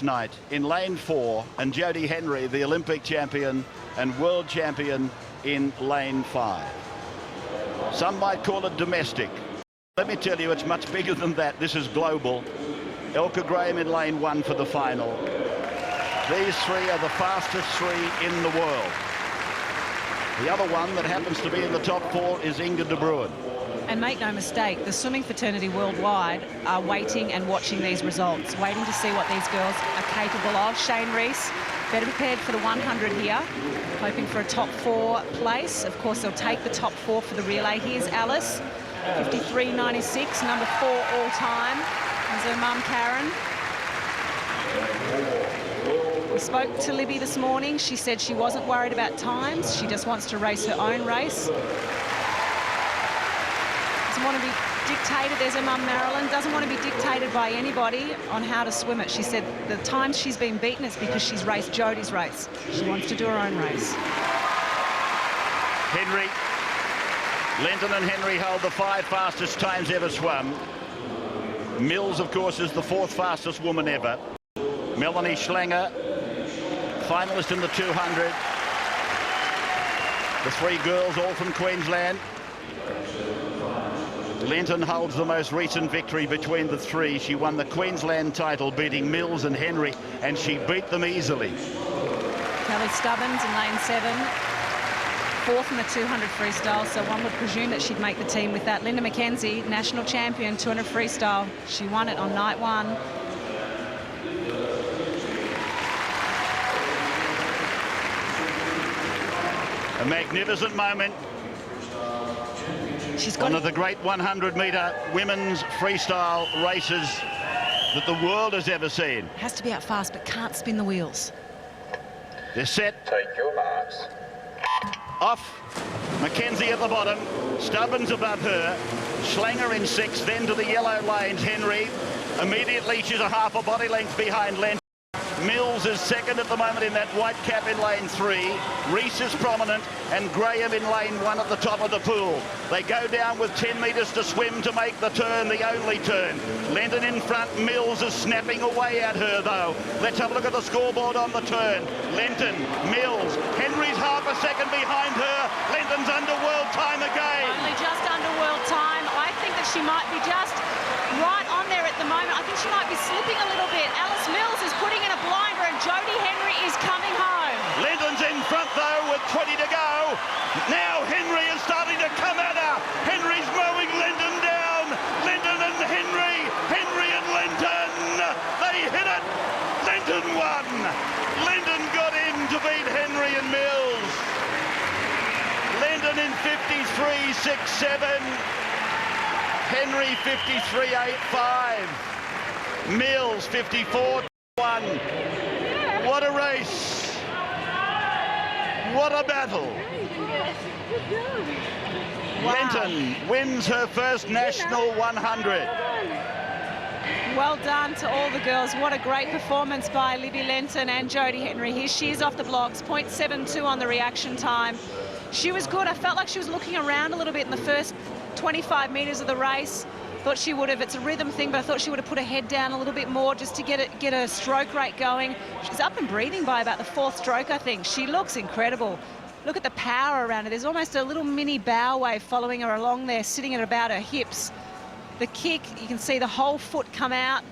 Night in lane 4, and Jodie Henry, the Olympic champion and world champion, in lane 5. Some might call it domestic. Let me tell you, it's much bigger than that. This is global. Elka Graham in lane 1 for the final. These three are the fastest three in the world. The other one that happens to be in the top 4 is Inga de Bruin. And make no mistake, the swimming fraternity worldwide are waiting and watching these results, waiting to see what these girls are capable of. Shane Reese, better prepared for the 100 here, hoping for a top 4 place. Of course, they'll take the top 4 for the relay. Here's Alice, 53.96, number 4 all time. There's her mum, Karen. We spoke to Libby this morning. She said she wasn't worried about times. She just wants to race her own race. Doesn't want to be dictated. There's her mum, Marilyn. Doesn't want to be dictated by anybody on how to swim it. She said the times she's been beaten is because she's raced Jodie's race. She wants to do her own race. Henry, Lenton and Henry hold the 5 fastest times ever swum. Mills, of course, is the 4th fastest woman ever. Melanie Schlanger, finalist in the 200. The 3 girls, all from Queensland. Lenton holds the most recent victory between the 3. She won the Queensland title, beating Mills and Henry, and she beat them easily. Kelly Stubbins in lane 7, 4th in the 200 freestyle, so one would presume that she'd make the team with that. Linda McKenzie, national champion, 200 freestyle. She won it on night 1. A magnificent moment. She's got one of the great 100-metre women's freestyle races that the world has ever seen. Has to be out fast, but can't spin the wheels. They're set. Take your marks. Off. Mackenzie at the bottom. Stubbins above her. Schlanger in 6th, then to the yellow lanes. Henry. Immediately, she's a half a body length behind Lenton. Mills is 2nd at the moment in that white cap in lane 3. Reese is prominent, and Graham in lane 1 at the top of the pool. They go down with 10 metres to swim to make the turn, the only turn. Lenton in front. Mills is snapping away at her, though. Let's have a look at the scoreboard on the turn. Lenton, Mills, Henry's half a second behind her. Lenton's under world time again. Only just under world time. I think that she might be just right on there at the moment. I think she might be slipping a little bit. Alice Mills is putting in a blinder, and Jodie Henry is coming home. Lenton's in front, though, with 20 to go. Now Henry is starting to come at her. Henry's mowing Lenton down. Lenton and Henry. Henry and Lenton. They hit it. Lenton won. Lenton got in to beat Henry and Mills. Lenton in 53.67. Henry 53.85. Mills 54.1. What a race. What a battle. Wow. Lenton wins her first national 100. Well done to all the girls. What a great performance by Libby Lenton and Jodie Henry. Here she is off the blocks, 0.72 on the reaction time. She was good. I felt like she was looking around a little bit in the first 25 metres of the race. Thought she would have, it's a rhythm thing, but I thought she would have put her head down a little bit more just to get a stroke rate going. She's up and breathing by about the 4th stroke, I think. She looks incredible. Look at the power around her. There's almost a little mini bow wave following her along there, sitting at about her hips. The kick, you can see the whole foot come out.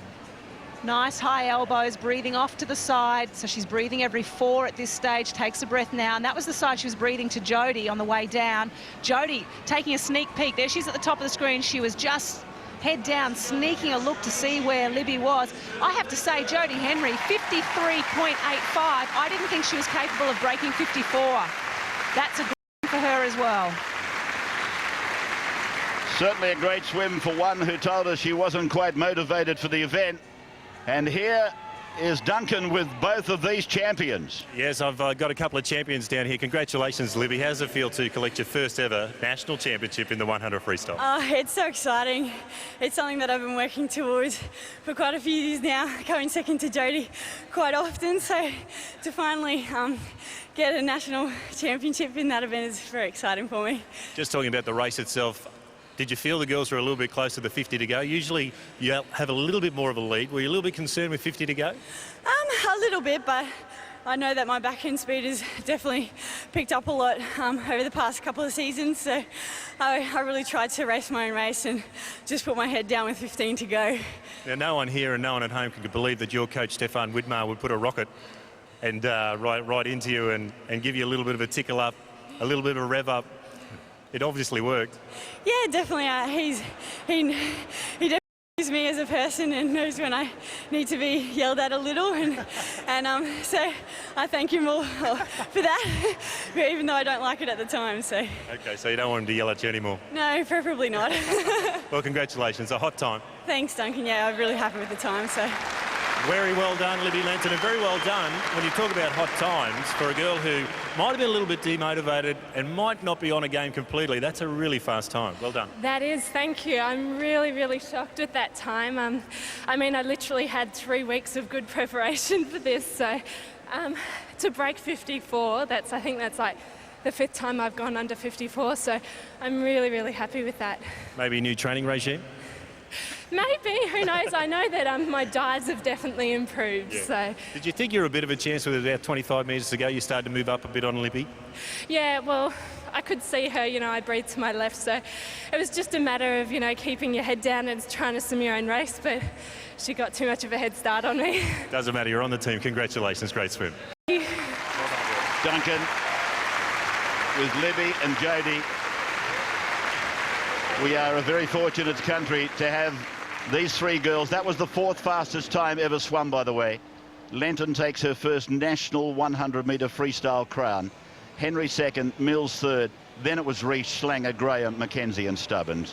Nice high elbows, breathing off to the side. So she's breathing every 4 at this stage, takes a breath now. And that was the side she was breathing to Jodie on the way down. Jodie taking a sneak peek. There she's at the top of the screen. She was just head down, sneaking a look to see where Libby was. I have to say, Jodie Henry, 53.85. I didn't think she was capable of breaking 54. That's a good one for her as well. Certainly a great swim for one who told us she wasn't quite motivated for the event. And here is Duncan with both of these champions. Yes, I've got a couple of champions down here. Congratulations, Libby. How's it feel to collect your first ever national championship in the 100 freestyle? It's so exciting. It's something that I've been working towards for quite a few years now, going second to Jodie quite often. So to finally get a national championship in that event is very exciting for me. Just talking about the race itself, Did you feel the girls were a little bit close to the 50 to go? Usually you have a little bit more of a lead. Were you a little bit concerned with 50 to go? A little bit, but I know that my backhand speed has definitely picked up a lot over the past couple of seasons, so I really tried to race my own race and just put my head down with 15 to go. Now, no one here and no one at home could believe that your coach, Stefan Widmar, would put a rocket and right into you and give you a little bit of a tickle up, a little bit of a rev up. It obviously worked. Yeah, definitely. He definitely knows me as a person and knows when I need to be yelled at a little, and so I thank him all for that, even though I don't like it at the time. So. Okay, so you don't want him to yell at you anymore? No, preferably not. Well, congratulations, a hot time. Thanks, Duncan. Yeah, I'm really happy with the time. So. Very well done, Libby Lenton, and very well done when you talk about hot times for a girl who might have been a little bit demotivated and might not be on a game completely. That's a really fast time. Well done. That is, thank you. I'm really, really shocked with that time. I mean, I literally had 3 weeks of good preparation for this, so to break 54, I think that's like the 5th time I've gone under 54, so I'm really, really happy with that. Maybe a new training regime? Maybe, who knows? I know that my diets have definitely improved. Yeah. So. Did you think you were a bit of a chance with about 25 metres to go? You started to move up a bit on Libby? Yeah, well, I could see her, I breathed to my left, so it was just a matter of, keeping your head down and trying to swim your own race, but she got too much of a head start on me. Doesn't matter, you're on the team. Congratulations, great swim. Duncan with Libby and Jodie. We are a very fortunate country to have these 3 girls. That was the 4th fastest time ever swum, by the way. Lenton takes her first national 100-metre freestyle crown. Henry 2nd, Mills 3rd. Then it was Reese, Schlanger, Graham, Mackenzie and Stubbins.